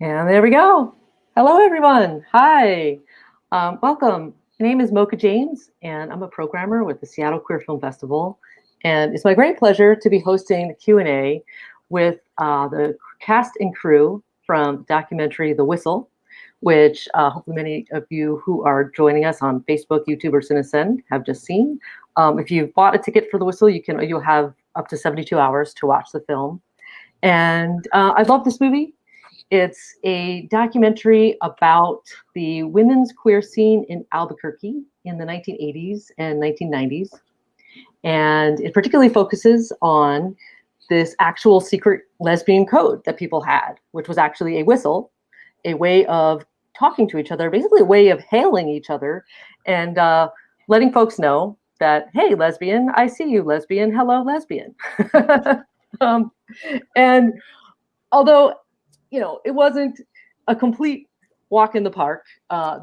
And there we go. Hello, everyone. Hi. Welcome. My name is Mocha James, and I'm a programmer with the Seattle Queer Film Festival. And it's my great pleasure to be hosting the Q&A with the cast and crew from the documentary The Whistle, which hopefully many of you who are joining us on Facebook, YouTube, or CineSend have just seen. If you've bought a ticket for The Whistle, you'll have up to 72 hours to watch the film. And I love this movie. It's a documentary about the women's queer scene in Albuquerque in the 1980s and 1990s. And it particularly focuses on this actual secret lesbian code that people had, which was actually a whistle, a way of talking to each other, basically a way of hailing each other and letting folks know that, hey, lesbian, I see you, lesbian, hello, lesbian. And although, it wasn't a complete walk in the park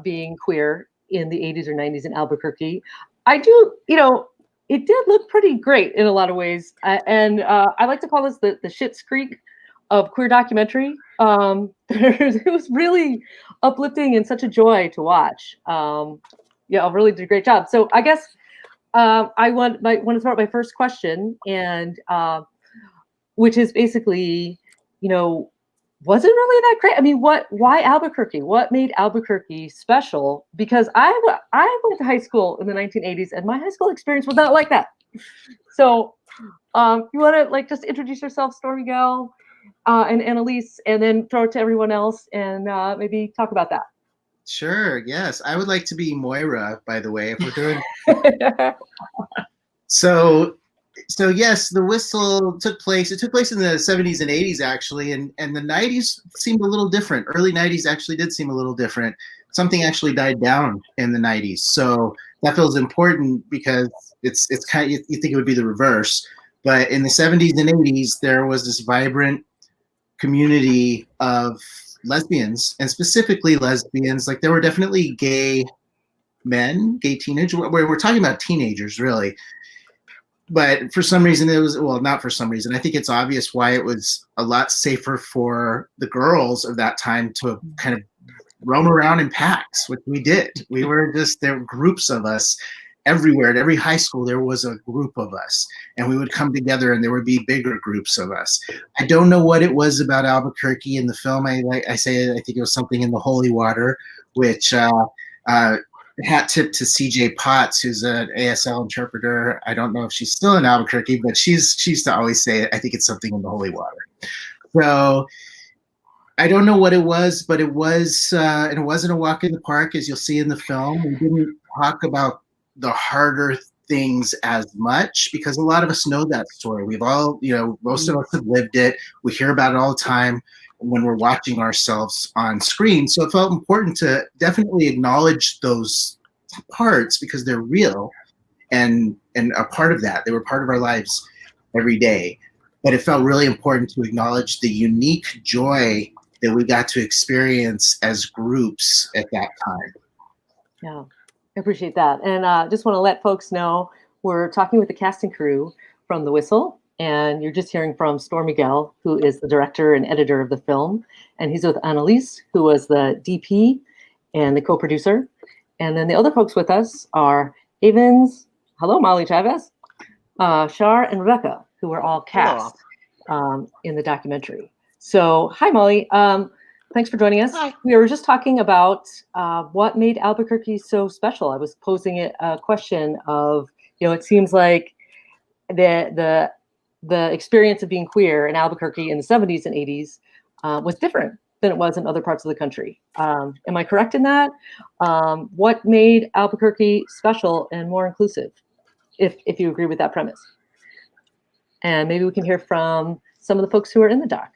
being queer in the 80s or 90s in Albuquerque, I do, it did look pretty great in a lot of ways. And I like to call this the Schitt's Creek of queer documentary. It was really uplifting and such a joy to watch. Really did a great job. So I guess I want to start my first question, and which is basically, was it really that great? I mean, why Albuquerque? What made Albuquerque special? Because I went to high school in the 1980s, and my high school experience was not like that. So you want to just introduce yourself, StormMiguel and Annalise, and then throw it to everyone else and maybe talk about that. Sure, yes. I would like to be Moira, by the way, if we're doing So yes, The Whistle took place. It took place in the 70s and 80s, actually, and the 90s seemed a little different. Early 90s actually did seem a little different. Something actually died down in the 90s. So that feels important because it's kind of, you think it would be the reverse. But in the 70s and 80s, there was this vibrant community of lesbians, and specifically lesbians. Like, there were definitely gay men, gay teenagers. We're talking about teenagers, really. But for some reason, not for some reason. I think it's obvious why it was a lot safer for the girls of that time to kind of roam around in packs, which we did. There were groups of us everywhere. At every high school, there was a group of us, and we would come together, and there would be bigger groups of us. I don't know what it was about Albuquerque in the film. I think it was something in the holy water, which hat tip to CJ Potts, who's an ASL interpreter. I don't know if she's still in Albuquerque, but she used to always say, I think it's something in the holy water. So I don't know what it was, but it was, and it wasn't a walk in the park, as you'll see in the film. We didn't talk about the harder things as much because a lot of us know that story. We've all, most of us have lived it. We hear about it all the time when we're watching ourselves on screen. So it felt important to definitely acknowledge those parts because they're real and a part of that. They were part of our lives every day. But it felt really important to acknowledge the unique joy that we got to experience as groups at that time. Yeah, I appreciate that. And just want to let folks know we're talking with the cast and crew from The Whistle. And you're just hearing from StormMiguel, who is the director and editor of the film. And he's with Annalise, who was the DP and the co-producer. And then the other folks with us are Avens, hello, Molly Chavez, Shar, and Rebecca, who were all cast in the documentary. So, hi, Molly. Thanks for joining us. Hi. We were just talking about what made Albuquerque so special. I was posing it a question of, it seems like the experience of being queer in Albuquerque in the 70s and 80s was different than it was in other parts of the country. Am I correct in that? What made Albuquerque special and more inclusive, if you agree with that premise? And maybe we can hear from some of the folks who are in the doc.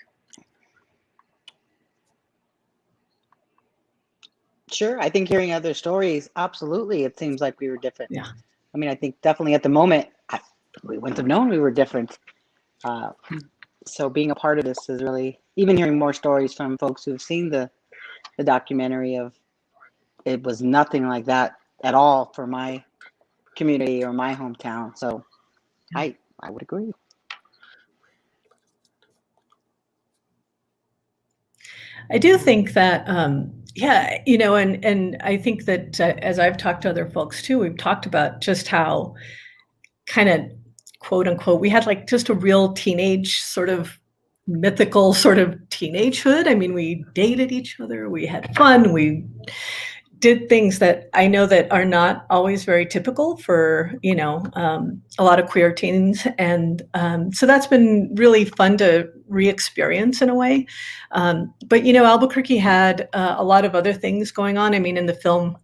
Sure. I think hearing other stories, absolutely, it seems like we were different. Yeah. I mean, I think definitely at the moment, we wouldn't have known we were different. So being a part of this is really, even hearing more stories from folks who've seen the documentary of, it was nothing like that at all for my community or my hometown. So I would agree. I do think that, yeah, and I think that as I've talked to other folks too, we've talked about just how kind of quote unquote, we had like just a real teenage sort of mythical sort of teenagehood. I mean, we dated each other, we had fun, we did things that I know that are not always very typical for, a lot of queer teens. And so that's been really fun to re-experience in a way. But, Albuquerque had a lot of other things going on. I mean, in the film,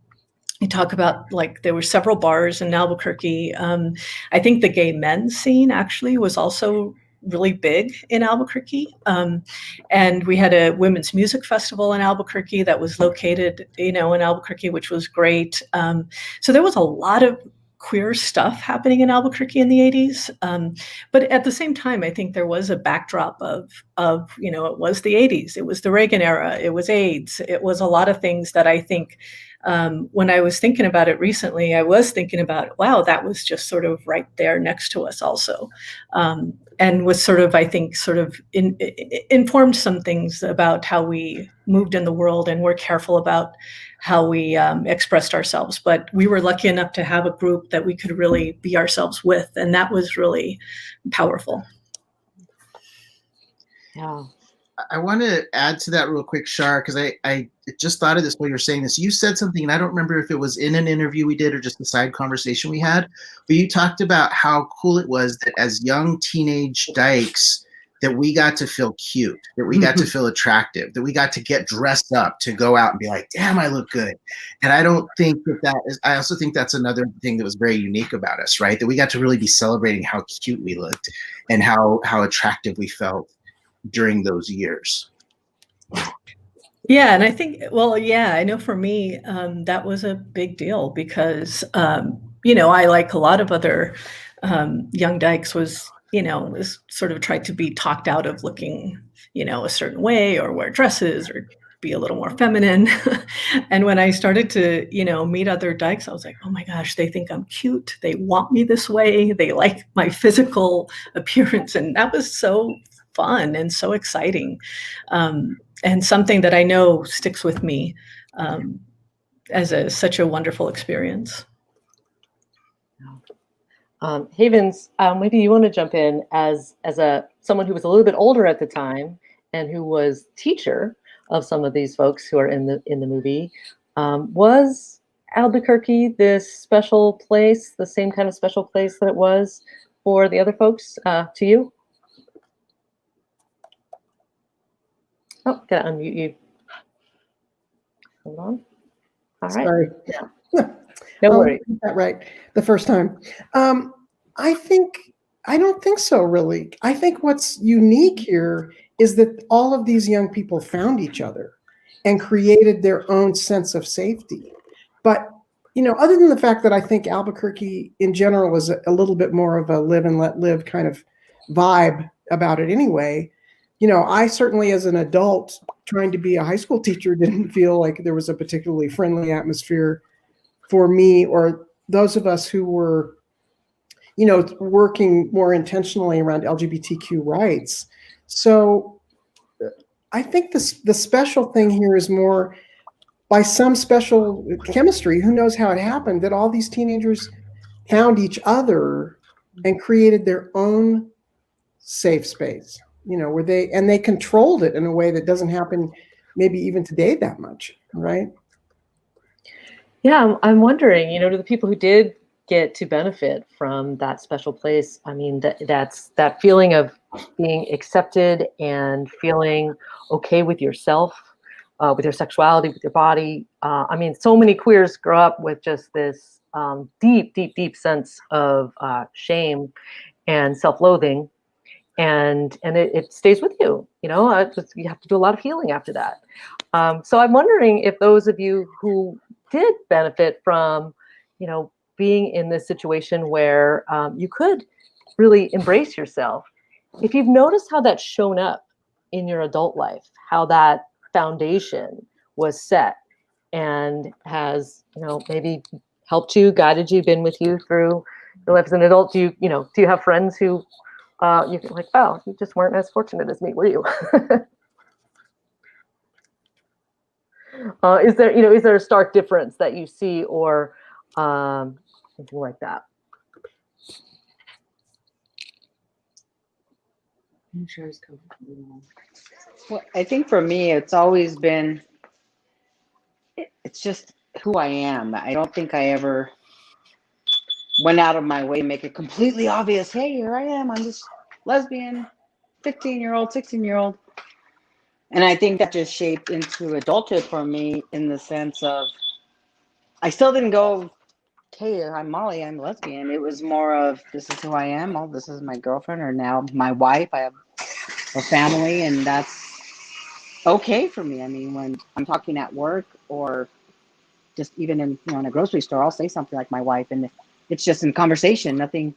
you talk about like there were several bars in Albuquerque. I think the gay men's scene actually was also really big in Albuquerque. And we had a women's music festival in Albuquerque that was located, in Albuquerque, which was great. So there was a lot of queer stuff happening in Albuquerque in the 80s. But at the same time, I think there was a backdrop of, it was the 80s, it was the Reagan era, it was AIDS, it was a lot of things that I think when I was thinking about it recently, I was thinking about, wow, that was just sort of right there next to us also. And was sort of, I think, sort of informed some things about how we moved in the world and were careful about how we expressed ourselves. But we were lucky enough to have a group that we could really be ourselves with. And that was really powerful. Yeah. I want to add to that real quick, Shar, because I just thought of this while you were saying this. You said something, and I don't remember if it was in an interview we did or just a side conversation we had, but you talked about how cool it was that as young teenage dykes that we got to feel cute, that we got to feel attractive, that we got to get dressed up to go out and be like, damn, I look good. And I don't think that is, I also think that's another thing that was very unique about us, right? That we got to really be celebrating how cute we looked and how attractive we felt during those years. Yeah, and I think, well, yeah, I know for me, that was a big deal because, I, like a lot of other young dykes, was sort of tried to be talked out of looking, a certain way or wear dresses or be a little more feminine. And when I started to, meet other dykes, I was like, oh my gosh, they think I'm cute. They want me this way. They like my physical appearance. And that was so fun and so exciting. And something that I know sticks with me as such a wonderful experience. Havens, maybe you want to jump in as someone who was a little bit older at the time and who was teacher of some of these folks who are in the movie. Was Albuquerque this special place, the same kind of special place that it was for the other folks to you? Oh, gotta unmute you. Hold on. All right. Sorry. Yeah. No worries. That right the first time. I don't think so, really. I think what's unique here is that all of these young people found each other and created their own sense of safety. But, other than the fact that I think Albuquerque in general was a little bit more of a live and let live kind of vibe about it anyway, I certainly, as an adult trying to be a high school teacher, didn't feel like there was a particularly friendly atmosphere for me or those of us who were, working more intentionally around LGBTQ rights. So I think the special thing here is more by some special chemistry, who knows how it happened, that all these teenagers found each other and created their own safe space. Where they controlled it in a way that doesn't happen maybe even today that much, right? Yeah, I'm wondering, to the people who did get to benefit from that special place, I mean, that's that feeling of being accepted and feeling okay with yourself, with your sexuality, with your body. I mean, so many queers grow up with just this deep, deep, deep sense of shame and self-loathing. And it stays with you, you have to do a lot of healing after that. So I'm wondering if those of you who did benefit from, being in this situation where you could really embrace yourself, if you've noticed how that's shown up in your adult life, how that foundation was set and has, maybe helped you, guided you, been with you through your life as an adult. Do you have friends who you feel like, oh, you just weren't as fortunate as me, were you? Is there a stark difference that you see, or something like that? Well, I think for me, it's always been, it's just who I am. I don't think I ever went out of my way to make it completely obvious. Hey, here I am. I'm this lesbian, 15-year-old, 16-year-old. And I think that just shaped into adulthood for me in the sense of, I still didn't go, hey, I'm Molly, I'm lesbian. It was more of, this is who I am. Oh, this is my girlfriend, or now my wife. I have a family, and that's okay for me. I mean, when I'm talking at work or just even in a grocery store, I'll say something like my wife, and it's just in conversation. Nothing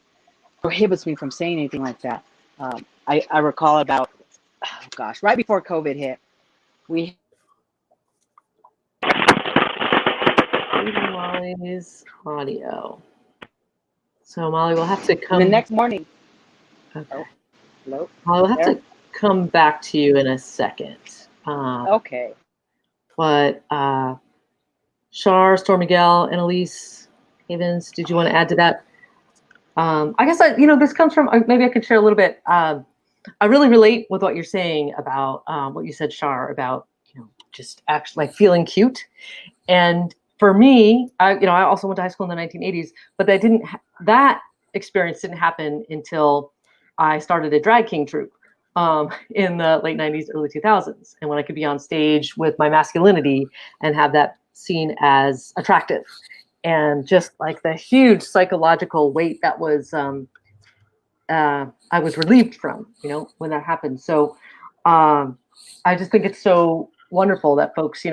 prohibits me from saying anything like that. I recall about, oh gosh, right before COVID hit, we Molly's audio. So Molly, we'll have to come. the next morning. Okay. Oh, hello. Molly, we'll have to come back to you in a second. Okay. But Char, StormMiguel, Annalise, Havens, did you want to add to that? I guess this comes from, maybe I could share a little bit. I really relate with what you're saying about what you said, Char, about just actually like feeling cute. And for me, I also went to high school in the 1980s, but that experience didn't happen until I started a drag king troupe in the late 90s, early 2000s. And when I could be on stage with my masculinity and have that seen as attractive, and just like the huge psychological weight that was I was relieved from, when that happened. So I just think it's so wonderful that folks,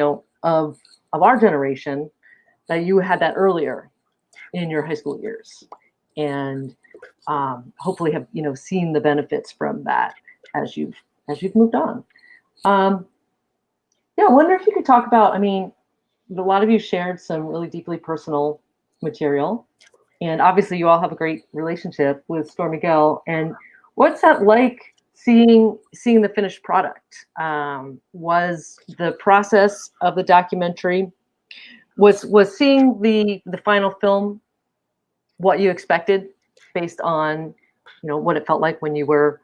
of our generation, that you had that earlier in your high school years, and hopefully have seen the benefits from that as you've moved on. I wonder if you could talk about. I mean, a lot of you shared some really deeply personal material, and obviously you all have a great relationship with StormMiguel. And what's that like? Seeing the finished product, was the process of the documentary, was seeing the final film what you expected based on what it felt like when you were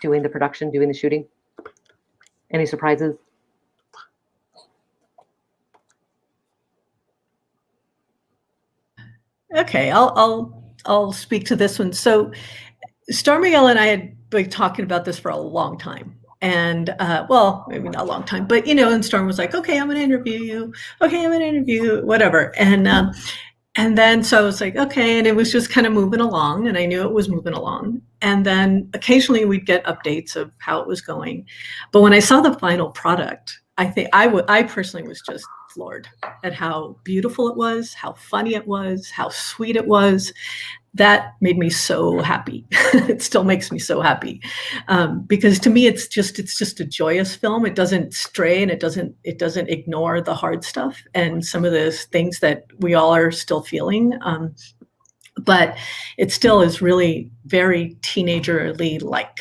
doing the production, doing the shooting? Any surprises? Okay, I'll speak to this one. So StormMiguel and I had been talking about this for a long time. And well, maybe not a long time, but and Storm was like, okay, I'm gonna interview you. Okay, I'm gonna interview you, whatever. And then so I was like, okay, and it was just kind of moving along, and I knew it was moving along. And then occasionally we'd get updates of how it was going. But when I saw the final product, I think I personally was just floored at how beautiful it was, how funny it was, how sweet it was. That made me so happy. It still makes me so happy, because to me it's just a joyous film. It doesn't stray, and it doesn't ignore the hard stuff and some of the things that we all are still feeling. But it still is really very teenagerly like.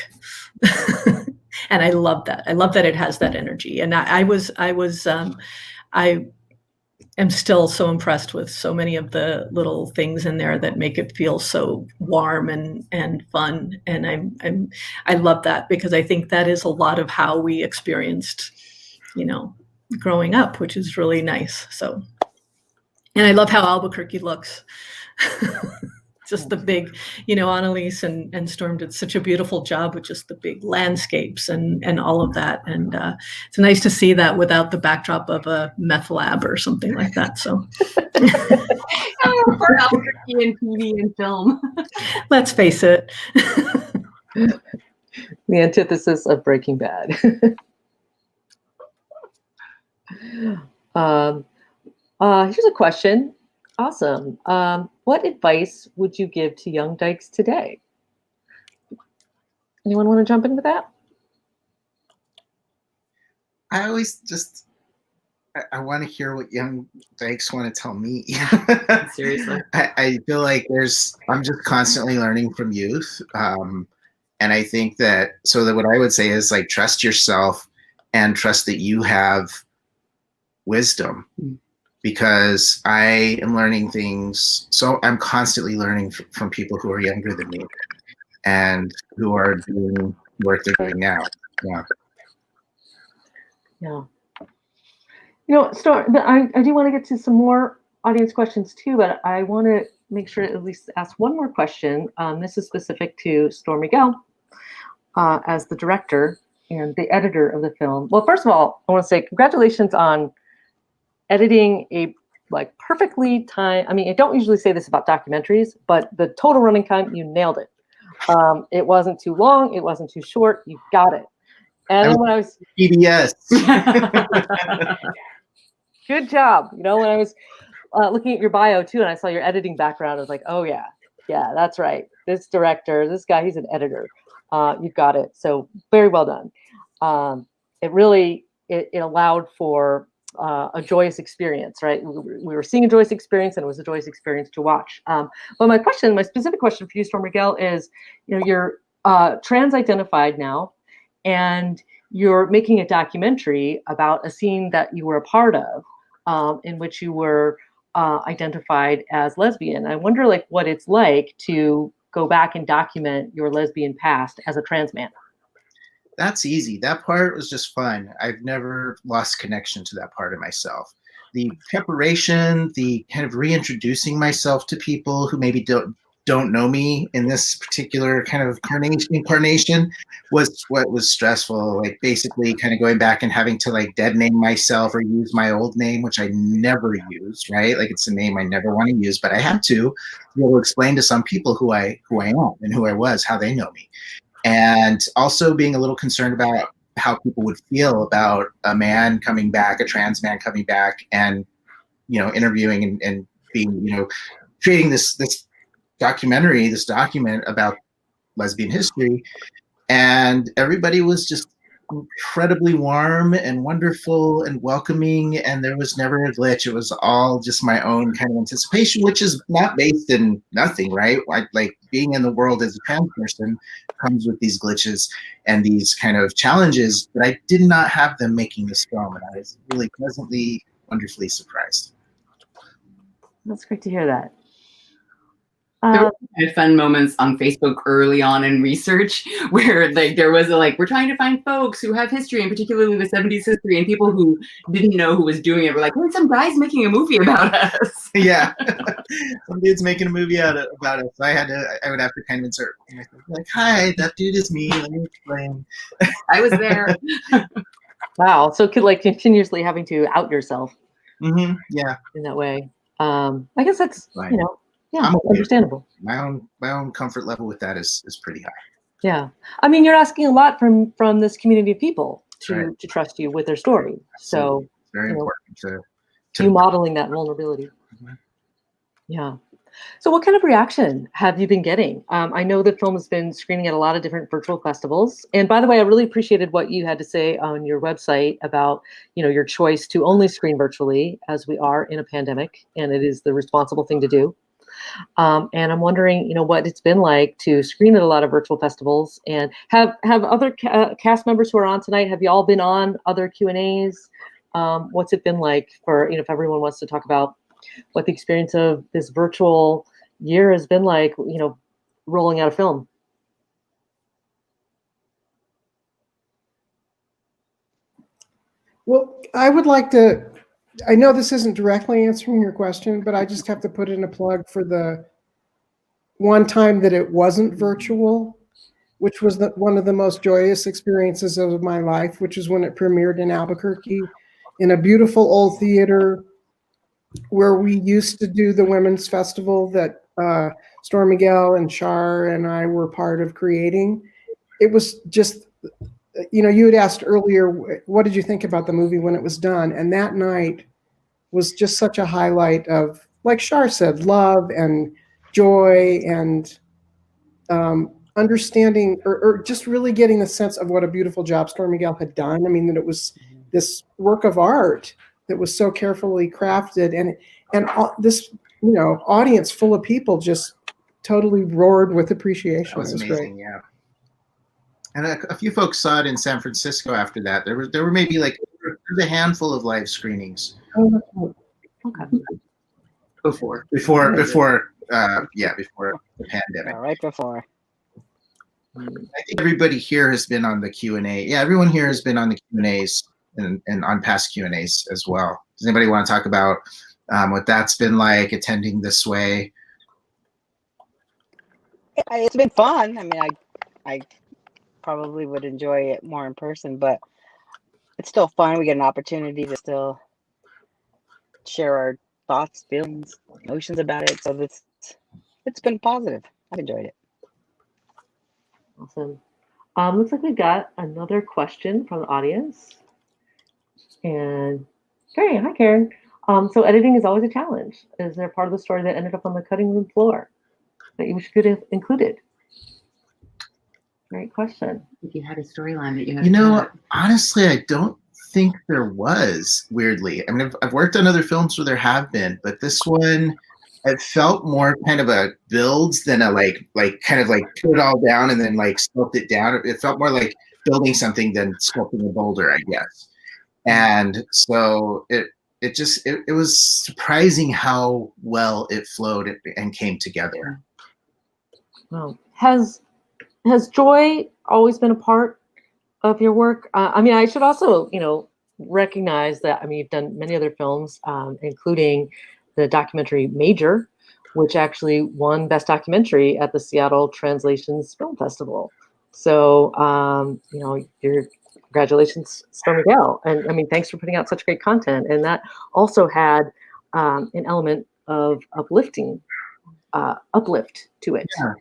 And I love that. I love that it has that energy. And I am still so impressed with so many of the little things in there that make it feel so warm and fun. And I love that, because I think that is a lot of how we experienced, growing up, which is really nice. So, and I love how Albuquerque looks. Just the big, Annalise and Storm did such a beautiful job with just the big landscapes and all of that. And it's nice to see that without the backdrop of a meth lab or something like that. So for Albuquerque and TV and film. Let's face it. The antithesis of Breaking Bad. Here's a question. Awesome. What advice would you give to young dykes today? Anyone want to jump in with that? I always just, I want to hear what young dykes want to tell me. Seriously. I feel like I'm just constantly learning from youth. And I think that what I would say is like, trust yourself and trust that you have wisdom, because I am learning things. So I'm constantly learning from people who are younger than me and who are doing work they're doing now. Yeah. Yeah. I do want to get to some more audience questions too, but I want to make sure to at least ask one more question. This is specific to StormMiguel as the director and the editor of the film. Well, first of all, I want to say congratulations on editing a perfectly timed. I mean, I don't usually say this about documentaries, but the total running time, you nailed it. It wasn't too long. It wasn't too short. You got it. And then when I was PBS. Good job. When I was looking at your bio too, and I saw your editing background, I was like, oh yeah, that's right. This director, this guy, he's an editor. You've got it. So very well done. It allowed for a joyous experience, right? We were seeing a joyous experience, and it was a joyous experience to watch. But my specific question for you, StormMiguel, is, you're trans-identified now, and you're making a documentary about a scene that you were a part of, in which you were identified as lesbian. I wonder, what it's like to go back and document your lesbian past as a trans man. That's easy. That part was just fun. I've never lost connection to that part of myself. The preparation, the kind of reintroducing myself to people who maybe don't know me in this particular kind of incarnation was what was stressful. Basically kind of going back and having to dead name myself or use my old name, which I never used, right? It's a name I never want to use, but I had to be able to explain to some people who I am and who I was, how they know me. And also being a little concerned about how people would feel about a man coming back, a trans man coming back, and interviewing and being creating this document about lesbian history. And everybody was just incredibly warm and wonderful and welcoming, and there was never a glitch. It was all just my own kind of anticipation, which is not based in nothing, right? Being in the world as a trans person comes with these glitches and these kind of challenges, but I did not have them making this film, and I was really pleasantly, wonderfully surprised. That's great to hear that. There were fun moments on Facebook early on in research where there was we're trying to find folks who have history, and particularly the 70s history, and people who didn't know who was doing it were like, hey, some guy's making a movie about us. Yeah. Some dude's making a movie about us. So I would have to kind of insert myself, hi, that dude is me. Let me explain. I was there. Wow. So continuously having to out yourself. Mm-hmm. Yeah. In that way. I guess that's, right. Yeah, understandable. My own comfort level with that is pretty high. Yeah, I mean, you're asking a lot from this community of people to trust you with their story. Absolutely. So very important to you modeling that vulnerability. Mm-hmm. Yeah. So what kind of reaction have you been getting? I know the film has been screening at a lot of different virtual festivals. And by the way, I really appreciated what you had to say on your website about, your choice to only screen virtually, as we are in a pandemic, and it is the responsible thing to do. And I'm wondering, what it's been like to screen at a lot of virtual festivals, and have other cast members who are on tonight, have you all been on other Q&As? What's it been like for, if everyone wants to talk about what the experience of this virtual year has been like, rolling out a film? Well, I would like to, I know this isn't directly answering your question, but I just have to put in a plug for the one time that it wasn't virtual, which was one of the most joyous experiences of my life, which is when it premiered in Albuquerque in a beautiful old theater where we used to do the Women's Festival that StormMiguel and Char and I were part of creating. It was just, you had asked earlier, what did you think about the movie when it was done? And that night was just such a highlight of, like Char said, love and joy and understanding, or just really getting the sense of what a beautiful job StormMiguel had done. I mean, that it was this work of art that was so carefully crafted, and this audience full of people just totally roared with appreciation. That was Great. amazing, yeah. And a few folks saw it in San Francisco after that. There were maybe there's a handful of live screenings. Okay. Before the pandemic. Right before. I think everybody here has been on the Q&A. Yeah, everyone here has been on the Q&As and on past Q&As as well. Does anybody want to talk about what that's been like attending this way? It's been fun. I mean, I probably would enjoy it more in person, but it's still fun. We get an opportunity to still share our thoughts, feelings, emotions about it. So it's been positive. I've enjoyed it. Awesome. Looks like we've got another question from the audience. And Karen, hi Karen. So editing is always a challenge. Is there part of the story that ended up on the cutting room floor that you could have included? Great question. If you had a storyline that you had honestly, I don't think there was, weirdly. I mean, I've worked on other films where there have been, but this one, it felt more kind of a builds than a like kind of like put it all down and then like sculpt it down. It felt more like building something than sculpting a boulder, I guess. And so it was surprising how well it flowed and came together. Wow. Has joy always been a part of your work? I mean, I should also, recognize that, I mean, you've done many other films, including the documentary Major, which actually won Best Documentary at the Seattle Translations Film Festival. So, congratulations, StormMiguel. And I mean, thanks for putting out such great content. And that also had an element of uplift to it. Yeah.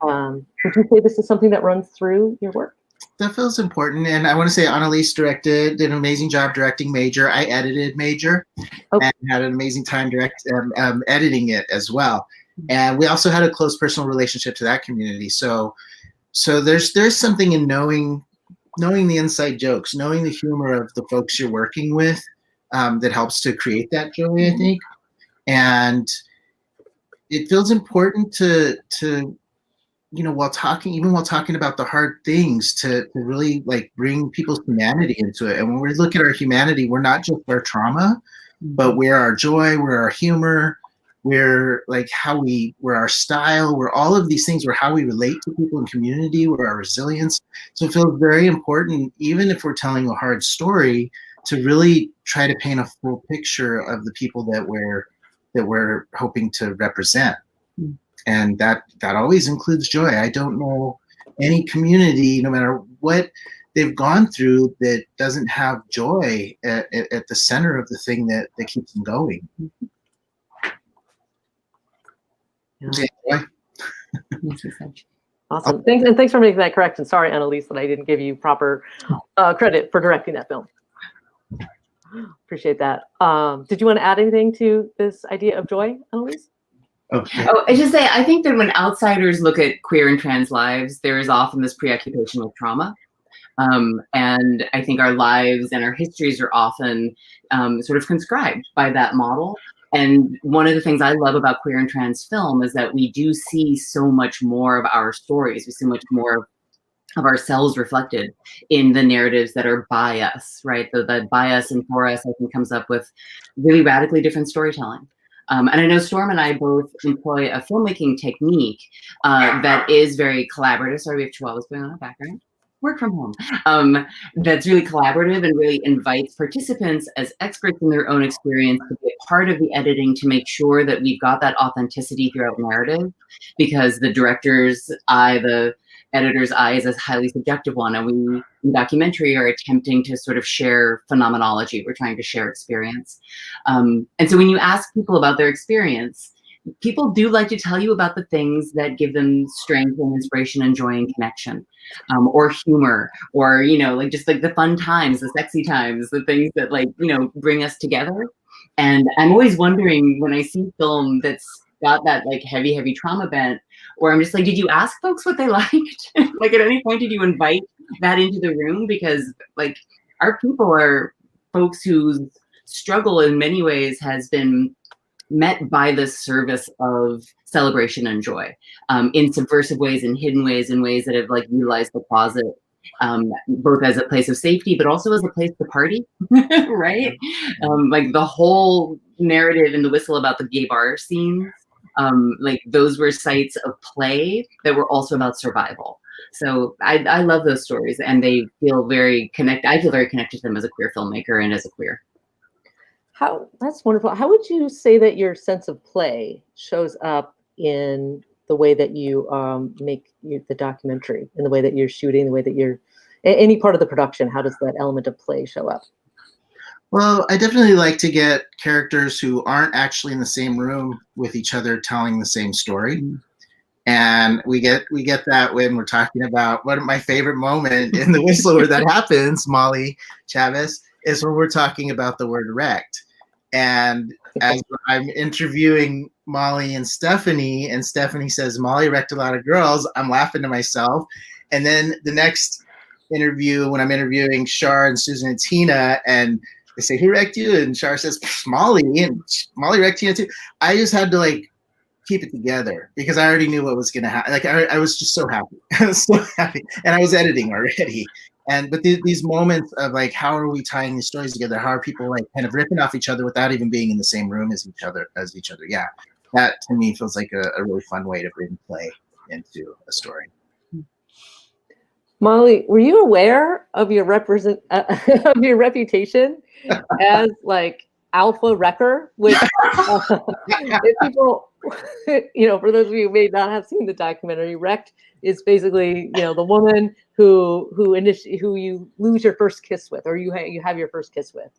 Would you say this is something that runs through your work? That feels important. And I want to say Annalise did an amazing job directing Major. I edited Major and had an amazing time editing it as well. And we also had a close personal relationship to that community. So there's something in knowing the inside jokes, knowing the humor of the folks you're working with that helps to create that joy, I think. And it feels important to while talking about the hard things, to really like bring people's humanity into it. And when we look at our humanity, we're not just our trauma, but we're our joy, we're our humor, we're like we're our style, we're all of these things, we're how we relate to people in community, we're our resilience. So it feels very important, even if we're telling a hard story, to really try to paint a full picture of the people that we're hoping to represent. And that always includes joy. I don't know any community, no matter what they've gone through, that doesn't have joy at the center of the thing that keeps them going. Yeah. Awesome. Thanks for making that correction. Sorry, Annalise, that I didn't give you proper credit for directing that film. Appreciate that. Did you want to add anything to this idea of joy, Annalise? Okay. Oh, I should say, I think that when outsiders look at queer and trans lives, there is often this preoccupation with trauma. And I think our lives and our histories are often sort of conscribed by that model. And one of the things I love about queer and trans film is that we do see so much more of our stories. We see much more of ourselves reflected in the narratives that are by us, right? The by us and for us, I think, comes up with really radically different storytelling. And I know Storm and I both employ a filmmaking technique that is very collaborative. Sorry, we have chihuahuas going on in the background. Work from home. That's really collaborative and really invites participants as experts in their own experience to be a part of the editing to make sure that we've got that authenticity throughout narrative, because the director's eye, the editor's eye is a highly subjective one, and we in documentary are attempting to sort of share phenomenology. We're trying to share experience. And so when you ask people about their experience, people do like to tell you about the things that give them strength and inspiration and joy and connection, or humor, or, like just like the fun times, the sexy times, the things that bring us together. And I'm always wondering when I see film that's got that like heavy trauma bent, or I'm just like, did you ask folks what they liked? Like at any point, did you invite that into the room? Because like our people are folks whose struggle in many ways has been met by the service of celebration and joy, in subversive ways, in hidden ways, in ways that have like utilized the closet both as a place of safety, but also as a place to party, right? Like the whole narrative in The Whistle about the gay bar scenes, like those were sites of play that were also about survival. So I love those stories, and they feel very connected. I feel very connected to them as a queer filmmaker and as a queer. That's wonderful. How would you say that your sense of play shows up in the way that you make the documentary, in the way that you're shooting, the way that you're any part of the production? How does that element of play show up? Well, I definitely like to get characters who aren't actually in the same room with each other telling the same story. And we get that when we're talking about one of my favorite moment in The Whistle where that happens, Molly Chavez, is when we're talking about the word erect. And as I'm interviewing Molly and Stephanie says, Molly wrecked a lot of girls, I'm laughing to myself. And then the next interview, when I'm interviewing Char and Susan and Tina, and they say, who wrecked you? And Char says, Molly, and Molly wrecked Tina too. I just had to like keep it together because I already knew what was going to happen. Like I was just so happy. I was so happy. And I was editing already. But these moments of like, how are we tying these stories together? How are people like kind of ripping off each other without even being in the same room as each other? Yeah, that to me feels like a really fun way to bring play into a story. Molly, were you aware of your of your reputation as like alpha wrecker? Which if people, for those of you who may not have seen the documentary, Wrecked is basically the woman who you lose your first kiss with, or you have your first kiss with.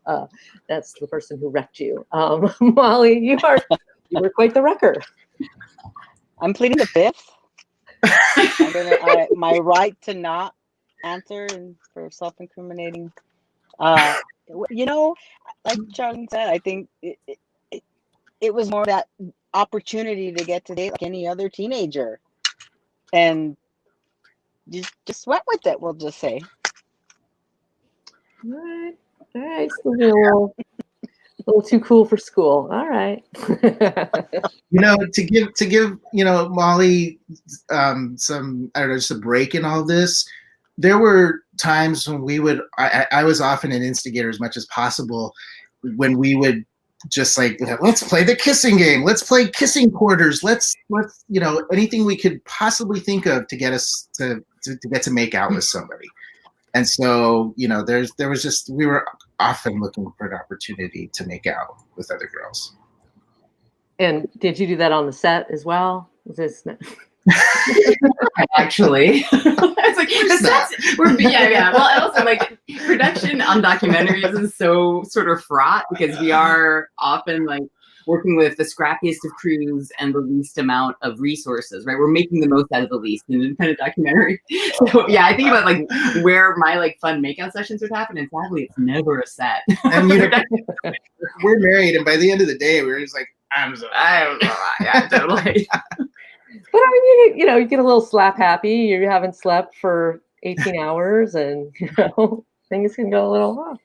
That's the person who wrecked you. Molly, you were quite the wrecker. I'm pleading the fifth. My right to not answer and for self-incriminating. Like Charlene said, I think it was more that opportunity to get to date like any other teenager, and just went with it. We'll just say. All right. So a little too cool for school. All right. To give Molly some, I don't know, just a break in all this. There were times when I was often an instigator as much as possible, when we would just like, let's play the kissing game. Let's play kissing quarters. Let's anything we could possibly think of to get us to get to make out with somebody. And so, there was just, we were often looking for an opportunity to make out with other girls. And did you do that on the set as well? Actually, it's like the sets were Well, also like production on documentaries is so sort of fraught because we are often like working with the scrappiest of crews and the least amount of resources, right? We're making the most out of the least in an independent documentary. So yeah, I think about like where my like fun makeout sessions would happen, and sadly, it's never a set. And we're married, and by the end of the day, we were just like, yeah, totally. But I mean, you get a little slap happy. You haven't slept for 18 hours, and things can go a little off.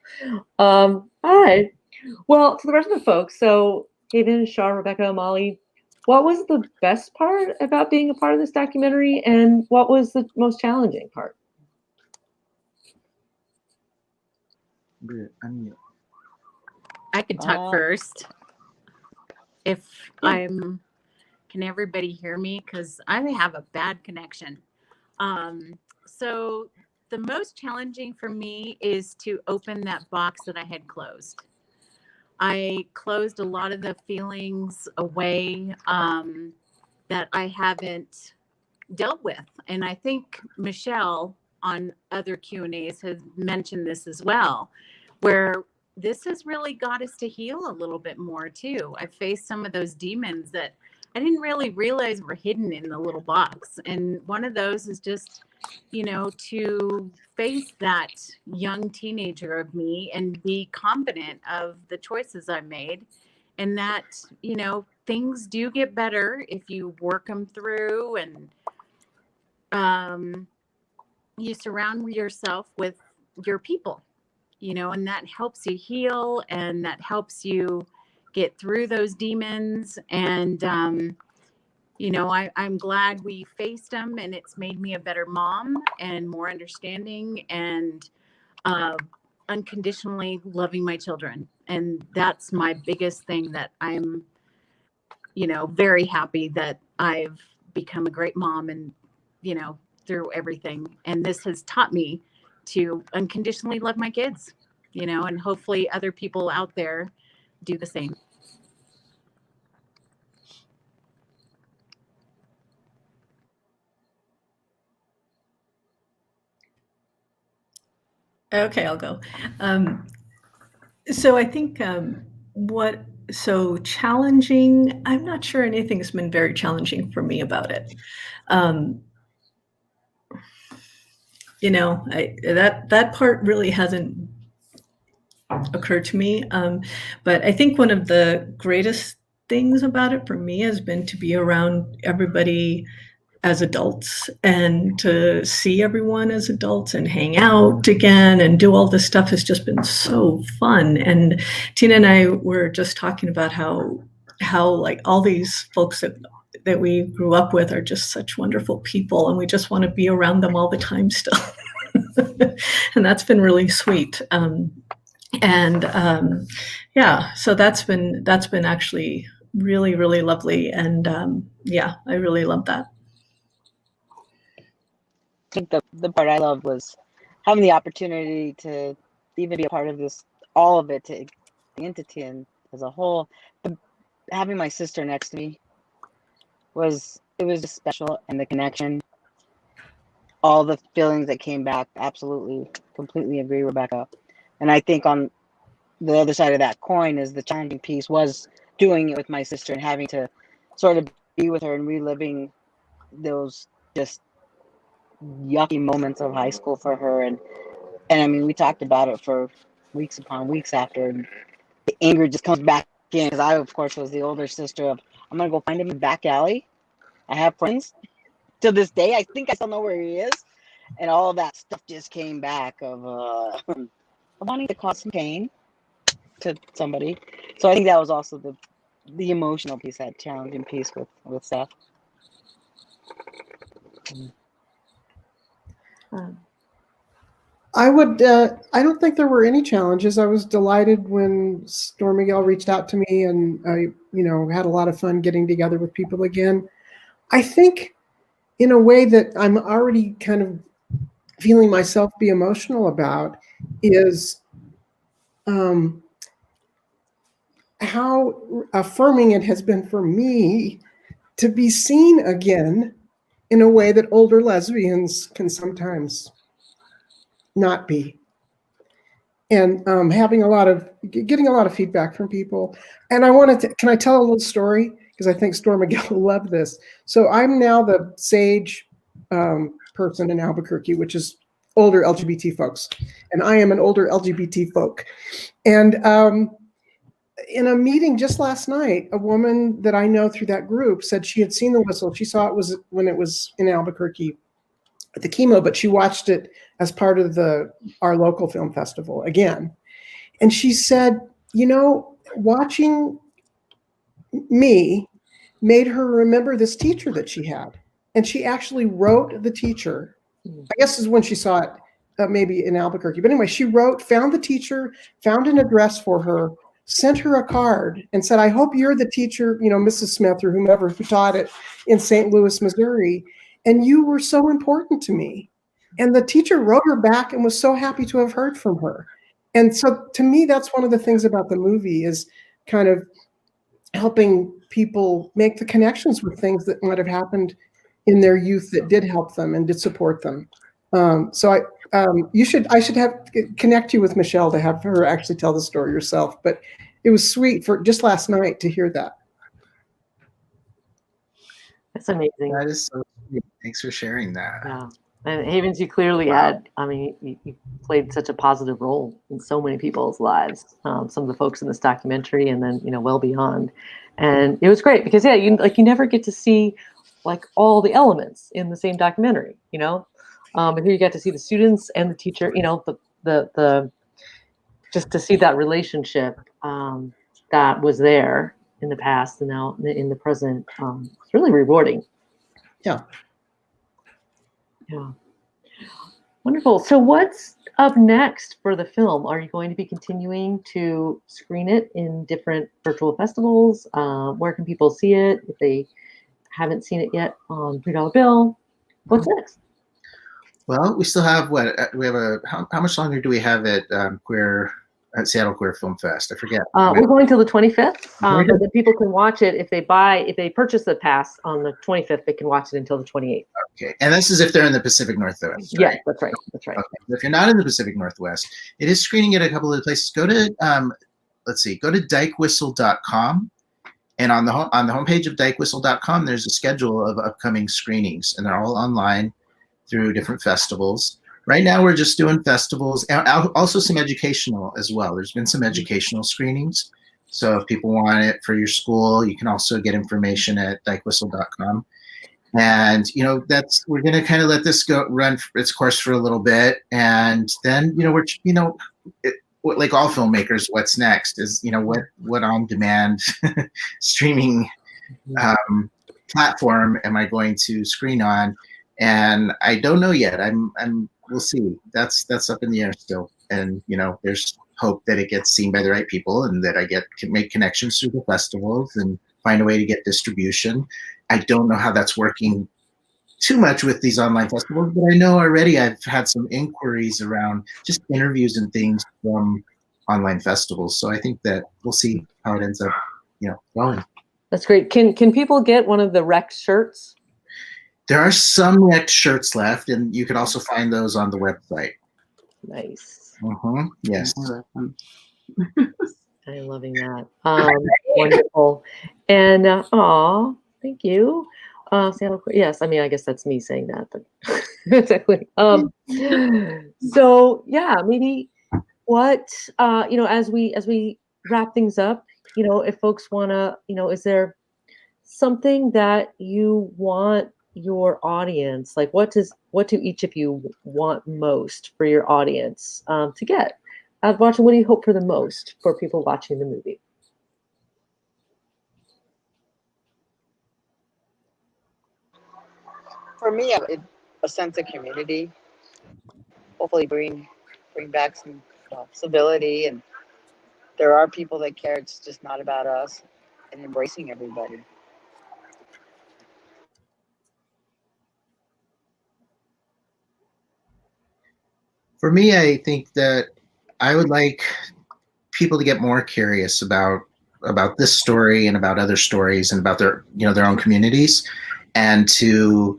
All right. Well, to the rest of the folks, so Haven, Char, Rebecca, Molly, what was the best part about being a part of this documentary, and what was the most challenging part? I could talk first. Can everybody hear me? Because I have a bad connection. So the most challenging for me is to open that box that I had closed. I closed a lot of the feelings away that I haven't dealt with. And I think Michelle on other Q&As has mentioned this as well, where this has really got us to heal a little bit more too. I faced some of those demons that I didn't really realize were hidden in the little box. And one of those is just, to face that young teenager of me and be confident of the choices I made. And that, things do get better if you work them through and you surround yourself with your people, and that helps you heal and that helps you get through those demons. And you know, I'm glad we faced them, and it's made me a better mom and more understanding and unconditionally loving my children. And that's my biggest thing, that I'm, you know, very happy that I've become a great mom, and, you know, through everything. And this has taught me to unconditionally love my kids, you know, and hopefully other people out there do the same. Okay, I'll go. So I think so challenging, I'm not sure anything's been very challenging for me about it. You know, that part really hasn't occurred to me. But I think one of the greatest things about it for me has been to be around everybody as adults and to see everyone as adults and hang out again and do all this stuff has just been so fun. And Tina and I were just talking about how like all these folks that we grew up with are just such wonderful people, and we just want to be around them all the time still. And that's been really sweet. Yeah, so that's been actually really, really lovely. And yeah, I really love that. I think the part I loved was having the opportunity to even be a part of this, all of it, to the entity and as a whole. Having my sister next to me was just special, and the connection, all the feelings that came back, absolutely, completely agree, Rebecca. And I think on the other side of that coin is the challenging piece was doing it with my sister and having to sort of be with her and reliving those just yucky moments of high school for her. And I mean, we talked about it for weeks upon weeks after, and the anger just comes back in because I, of course, was the older sister of, I'm going to go find him in the back alley. I have friends. To this day, I think I still know where he is. And all of that stuff just came back of wanting to cause some pain to somebody. So I think that was also the emotional piece, that challenging piece with Seth. I don't think there were any challenges. I was delighted when StormMiguel reached out to me, and I, had a lot of fun getting together with people again. I think in a way that I'm already kind of feeling myself be emotional about is how affirming it has been for me to be seen again in a way that older lesbians can sometimes not be. And getting a lot of feedback from people. And I wanted to, can I tell a little story? Because I think StormMiguel will love this. So I'm now the SAGE person in Albuquerque, which is older LGBT folks. And I am an older LGBT folk. And in a meeting just last night, a woman that I know through that group said she had seen the whistle. She saw it was when it was in Albuquerque at the chemo, but she watched it as part of our local film festival again. And she said, watching me made her remember this teacher that she had. And she actually wrote the teacher. I guess this is when she saw it, maybe in Albuquerque. But anyway, she found the teacher, found an address for her, sent her a card and said, I hope you're the teacher, Mrs. Smith or whomever who taught it in St. Louis, Missouri. And you were so important to me. And the teacher wrote her back and was so happy to have heard from her. And so to me, that's one of the things about the movie is kind of helping people make the connections with things that might have happened in their youth that did help them and did support them. So I should connect you with Michelle to have her actually tell the story herself. But it was sweet for just last night to hear that. That's amazing. That is so sweet. Thanks for sharing that. Yeah. And Havens, you clearly had, you played such a positive role in so many people's lives. Some of the folks in this documentary and then, well beyond. And it was great because, yeah, you never get to see like all the elements in the same documentary, and here you get to see the students and the teacher, the just to see that relationship that was there in the past and now in the present. It's really rewarding. Yeah. Yeah. Wonderful. So what's up next for the film? Are you going to be continuing to screen it in different virtual festivals? Where can people see it if they haven't seen it yet on $3 Bill? What's next? Well, we still have how much longer do we have at Seattle Queer Film Fest? I forget. We're going till the 25th, but then people can watch it if they purchase the pass on the 25th. They can watch it until the 28th. Okay, and this is if they're in the Pacific Northwest. Right? Yeah, that's right. That's right. Okay. If you're not in the Pacific Northwest, it is screening at a couple of places. Go to dykewhistle.com, and on the homepage of dykewhistle.com, there's a schedule of upcoming screenings, and they're all online through different festivals. Right now, we're just doing festivals, and also some educational as well. There's been some educational screenings. So if people want it for your school, you can also get information at dykewhistle.com. And we're going to kind of let this run its course for a little bit, and then like all filmmakers, what's next is what on demand streaming platform am I going to screen on? And I don't know yet. We'll see. That's up in the air still. And there's hope that it gets seen by the right people, and that I can make connections through the festivals and find a way to get distribution. I don't know how that's working too much with these online festivals, but I know already I've had some inquiries around just interviews and things from online festivals. So I think that we'll see how it ends up, going. That's great. Can people get one of the Rex shirts? There are some Rex shirts left, and you can also find those on the website. Nice. Yes. I'm loving that. Wonderful. And thank you. Seattle, yes, I mean, I guess that's me saying that, but exactly. So yeah, maybe what as we wrap things up, if folks wanna, is there something that you want your audience, like what do each of you want most for your audience to get out of watching? What do you hope for the most for people watching the movie? For me, a sense of community. Hopefully, bring back some civility, and there are people that care. It's just not about us, and embracing everybody. For me, I think that I would like people to get more curious about this story and about other stories and about their own communities, and to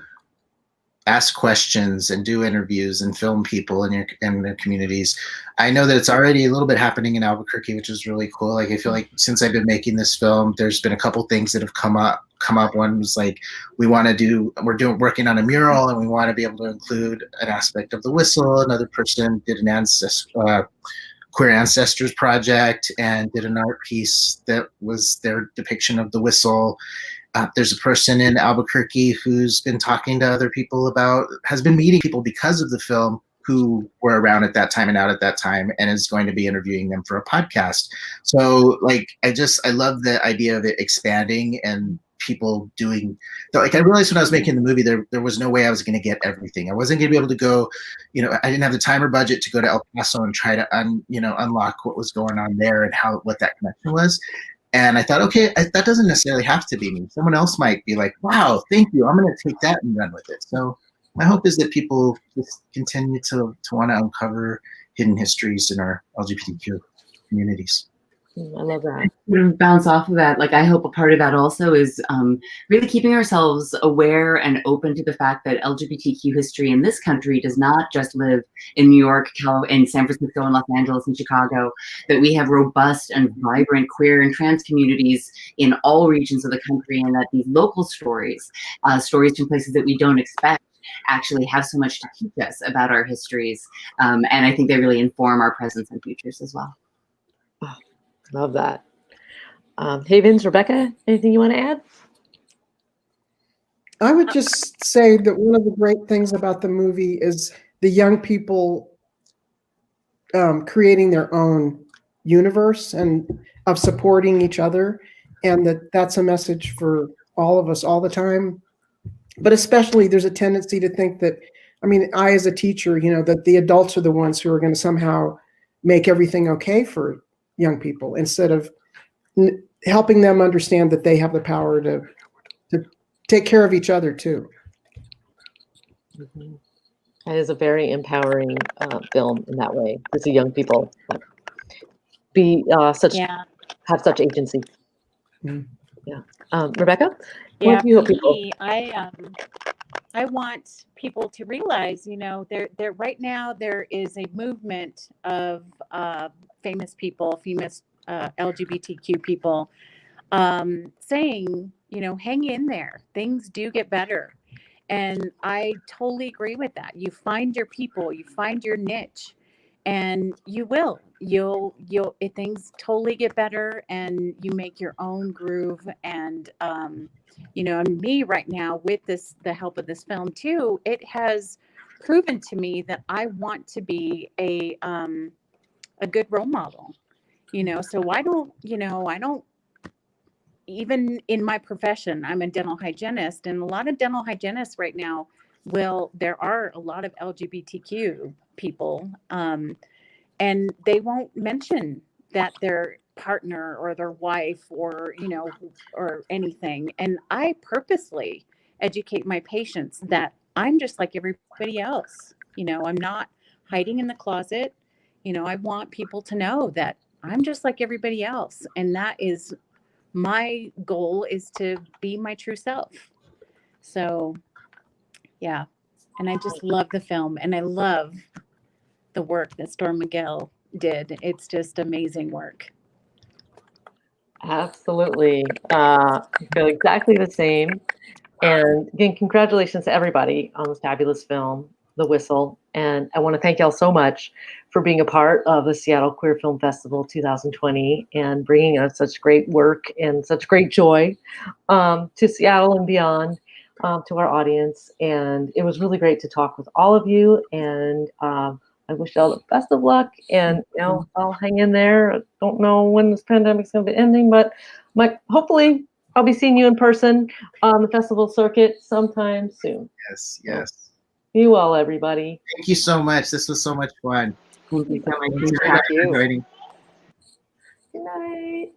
ask questions and do interviews and film people in their communities. I know that it's already a little bit happening in Albuquerque, which is really cool. Like, I feel like since I've been making this film, there's been a couple things that have come up. One was like, we're working on a mural, and we want to be able to include an aspect of the whistle. Another person did an queer ancestors project and did an art piece that was their depiction of the whistle. There's a person in Albuquerque who's been talking to other people has been meeting people because of the film who were around at that time and out at that time, and is going to be interviewing them for a podcast. So I love the idea of it expanding and people doing, I realized when I was making the movie, there was no way I was going to get everything. I wasn't going to be able to go, I didn't have the time or budget to go to El Paso and try to unlock what was going on there and what that connection was. And I thought, okay, that doesn't necessarily have to be me. Someone else might be like, wow, thank you. I'm going to take that and run with it. So my hope is that people just continue to want to uncover hidden histories in our LGBTQ communities. I love that. Bounce off of that. I hope a part of that also is really keeping ourselves aware and open to the fact that LGBTQ history in this country does not just live in New York, in San Francisco, and Los Angeles, and Chicago, that we have robust and vibrant queer and trans communities in all regions of the country, and that these local stories from places that we don't expect, actually have so much to teach us about our histories. And I think they really inform our presence and futures as well. Love that. Havens, Rebecca, anything you want to add? I would just say that one of the great things about the movie is the young people creating their own universe and of supporting each other. and that's a message for all of us all the time. But especially there's a tendency to think that, I mean, I as a teacher, you know, that the adults are the ones who are going to somehow make everything okay for young people instead of helping them understand that they have the power to take care of each other too. Mm-hmm. That is a very empowering film in that way to see young people be have such agency. Mm. Yeah, Rebecca, Yeah, what do you hope for people? me, I want people to realize, you know, there right now there is a movement of famous people, famous LGBTQ people, saying, you know, hang in there. Things do get better. And I totally agree with that. You find your people, you find your niche, and if things totally get better and you make your own groove. And you know, and me right now with the help of this film too, it has proven to me that I want to be a good role model. You know, so I don't even in my profession, I'm a dental hygienist, and a lot of dental hygienists right now there are a lot of LGBTQ people, and they won't mention that their partner or their wife or, you know, or anything. And I purposely educate my patients that I'm just like everybody else. You know, I'm not hiding in the closet. You know, I want people to know that I'm just like everybody else. And that is my goal, is to be my true self. So, yeah. And I just love the film, and I love the work that StormMiguel did. It's just amazing work. Absolutely, I feel exactly the same. And again, congratulations to everybody on this fabulous film, The Whistle. And I want to thank y'all so much for being a part of the Seattle Queer Film Festival 2020 and bringing us such great work and such great joy to Seattle and beyond, to our audience. And it was really great to talk with all of you. And I wish y'all the best of luck. And, you know, I'll hang in there. I don't know when this pandemic's going to be ending, but hopefully I'll be seeing you in person on the festival circuit sometime soon. Yes, yes. So, be well, everybody. Thank you so much. This was so much fun. Thank you so much. Thank you. Good night.